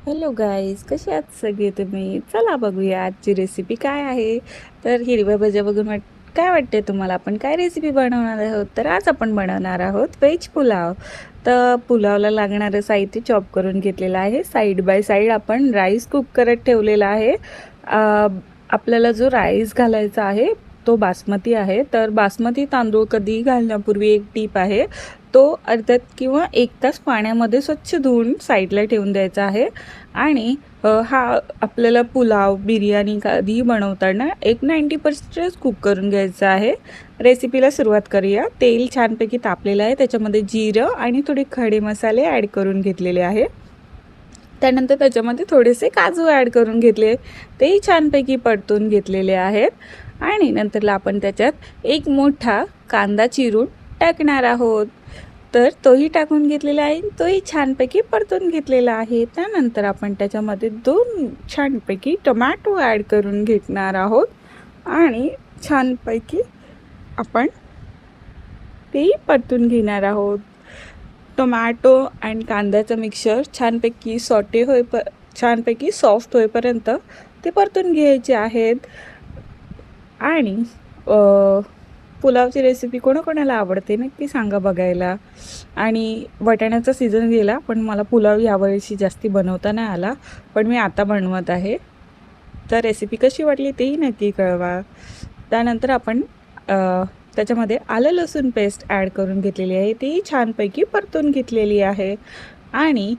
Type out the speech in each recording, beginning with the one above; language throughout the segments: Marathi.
हॅलो गाईज, कसे आहात सगळे तुम्ही? चला बघूया आजची रेसिपी काय आहे. तर हिरव्या भाज्या बघून काय वाटते तुम्हाला? आपण काय रेसिपी बनवणार आहोत? तर आज आपण बनवणार आहोत व्हेज पुलाव. तर पुलावला लागणारं साहित्य चॉप करून घेतलेलं आहे. साईड बाय साईड आपण राईस कुक करत ठेवलेला आहे. आपल्याला जो राईस घालायचा आहे तो बासमती आहे. तर बासमती तांदूळ कधी घालण्यापूर्वी एक टीप आहे, तो अर्ध्यात किंवा 1 तास पाण्यामध्ये स्वच्छ धुवून साईडला ठेवून द्यायचा आहे. आणि हा आपल्याला पुलाव, बिर्याणी कधीही बनवताना एक 90% कुक करून घ्यायचा आहे. रेसिपीला सुरुवात करूया. तेल छानपैकी तापलेलं आहे, त्याच्यामध्ये जिरं आणि थोडे खडे मसाले ॲड करून घेतलेले आहे. त्यानंतर त्याच्यामध्ये थोडेसे काजू ॲड करून घेतले, तेही छानपैकी परतून घेतलेले आहेत. आणि नंतरला आपण त्याच्यात एक मोठा कांदा चिरून टाकणार आहोत. तर तोही टाकून घेतलेला आहे, तोही छानपैकी परतून घेतलेला आहे. त्यानंतर आपण त्याच्यामध्ये 2 छानपैकी टोमॅटो ॲड करून घेणार आहोत आणि छानपैकी आपण तेही परतून घेणार आहोत. टोमॅटो आणि कांद्याचं मिक्सचर छानपैकी सॉफ्ट होईपर्यंत ते परतून घ्यायचे आहेत. आणि पुलावची रेसिपी कोणाकोणाला आवडते नक्की सांगा बघायला. आणि वाटाण्याचा सीझन गेला, पण मला पुलाव यावर्षी जास्ती बनवता नाही आला, पण मी आता बनवत आहे. तर रेसिपी कशी वाटली तेही नक्की कळवा. त्यानंतर आपण त्याच्यामध्ये आलं लसूण पेस्ट ॲड करून घेतलेली आहे, तीही छानपैकी परतून घेतलेली आहे. आणि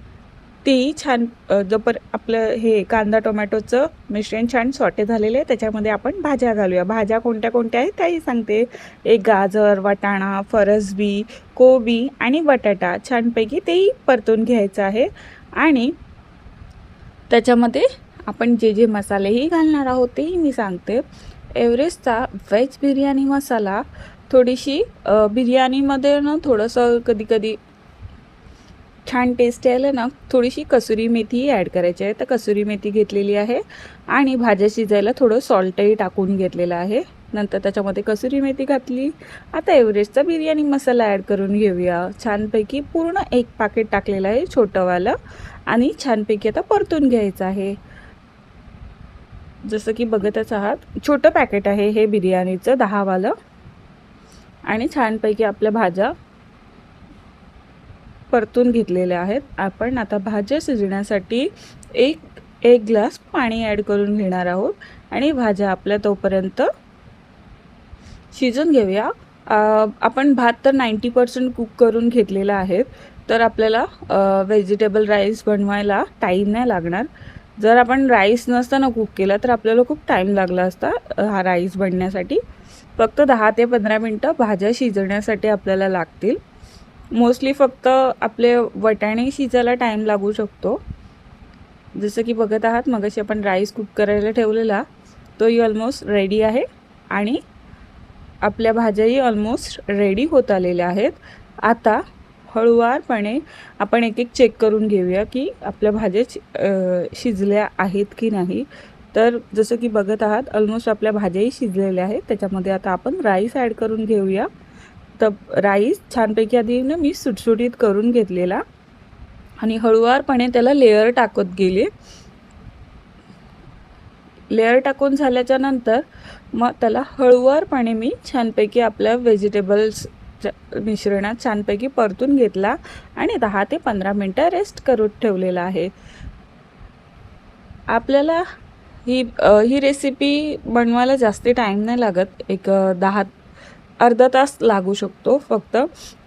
तेही छान आपलं हे कांदा टोमॅटोचं मिश्रण छान सॉटे झालेलं आहे. त्याच्यामध्ये आपण भाज्या घालूया. भाज्या कोणत्या कोणत्या आहेत त्याही सांगते. एक गाजर, वाटाणा, फरसबी, कोबी आणि बटाटा छानपैकी तेही परतून घ्यायचं आहे. आणि त्याच्यामध्ये आपण जे जे मसालेही घालणार आहोत तेही मी सांगते. एव्हरेस्टचा व्हेज बिर्याणी मसाला थोडीशी बिर्याणीमध्ये ना थोडंसं कधी कधी छान टेस्ट यायला ना थोडीशी कसुरी मेथी ॲड करायची आहे. तर कसुरी मेथी घेतलेली आहे आणि भाज्या शिजायला थोडं सॉल्टही टाकून घेतलेलं आहे. नंतर त्याच्यामध्ये कसुरी मेथी घातली. आता एव्हरेस्टचा बिर्याणी मसाला ॲड करून घेऊया. छानपैकी पूर्ण 1 पाकीट टाकलेलं आहे छोटंवालं आणि छानपैकी आता परतून घ्यायचं आहे. जसं की बघतच आहात, छोटं पॅकेट आहे हे बिर्याणीचं 10वालं. आणि छानपैकी आपल्या भाज्या परतून घेतलेल्या आहेत. आपण आता भाज्या शिजण्यासाठी एक ग्लास पाणी ॲड करून घेणार आहोत आणि भाज्या आपल्या तोपर्यंत शिजून घेऊया. आपण भात तर 90% कुक करून घेतलेला आहे, तर आपल्याला व्हेजिटेबल राईस बनवायला टाईम नाही लागणार. जर आपण राईस नसताना कुक केला तर आपल्याला खूप टाईम लागला असता हा राईस बनण्यासाठी. फक्त 10 ते 15 मिनटं भाज्या शिजण्यासाठी आपल्याला लागतील. मोस्टली फक्त आपले वाटाणे शिजायला टाईम लागू शकतो. जसं की बघत आहात, मगाशी आपण राईस कुक करायला ठेवलेला तोही ऑलमोस्ट रेडी आहे आणि आपल्या भाज्याही ऑलमोस्ट रेडी होत आलेल्या आहेत. आता हळूवारपणे आपण एक एक चेक करून घेऊया की आपल्या भाज्या शिजल्या आहेत की नाही. तर जसं की बघत आहात, ऑलमोस्ट आपल्या भाज्याही शिजलेल्या आहेत. त्याच्यामध्ये आता आपण राईस ॲड करून घेऊया. तर राईस छानपैकी आधी ना मी सुटसुटीत करून घेतलेला आणि हळूवारपणे त्याला लेअर टाकत गेले. लेअर टाकून झाल्याच्या नंतर मग त्याला हळूवारपणे मी छानपैकी आपल्या व्हेजिटेबल्स मिश्रणात छानपैकी परतून घेतला आणि 10 ते 15 मिनटं रेस्ट करून ठेवलेला आहे. आपल्याला ही रेसिपी बनवायला जास्त टाईम नाही लागत. एक अर्धा तास लागू शकतो फक्त.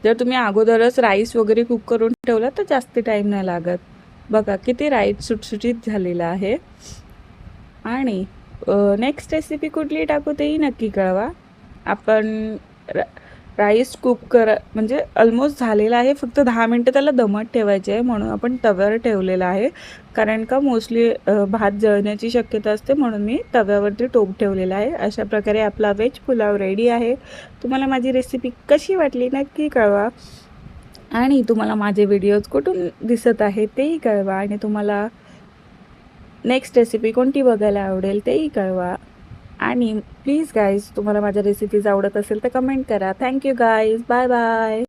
जर तुम्ही अगोदरच राईस वगैरे कुक करून ठेवला तर जास्त टाईम नाही लागत. बघा किती राईस सुटसुटीत झालेला आहे. आणि नेक्स्ट रेसिपी कुठली टाकू तेही नक्की कळवा. आपण राईस कुक म्हणजे ऑलमोस्ट झालेला आहे. फक्त 10 मिनटं त्याला दमट ठेवायचे आहे, म्हणून आपण तव्यावर ठेवलेला आहे. कारण का मोस्टली भात जळण्याची शक्यता असते, म्हणून मी तव्यावरती टोप ठेवलेला आहे. अशा प्रकारे आपला व्हेज पुलाव रेडी आहे. तुम्हाला माझी रेसिपी कशी वाटली नक्की कळवा. आणि तुम्हाला माझे व्हिडिओज कुठून दिसत आहे तेही कळवा. आणि तुम्हाला नेक्स्ट रेसिपी कोणती बघायला आवडेल तेही कळवा. आणि प्लीज गाईज, तुम्हाला माझ्या रेसिपीज आवडत असेल तर कमेंट करा. Thank you guys, bye bye.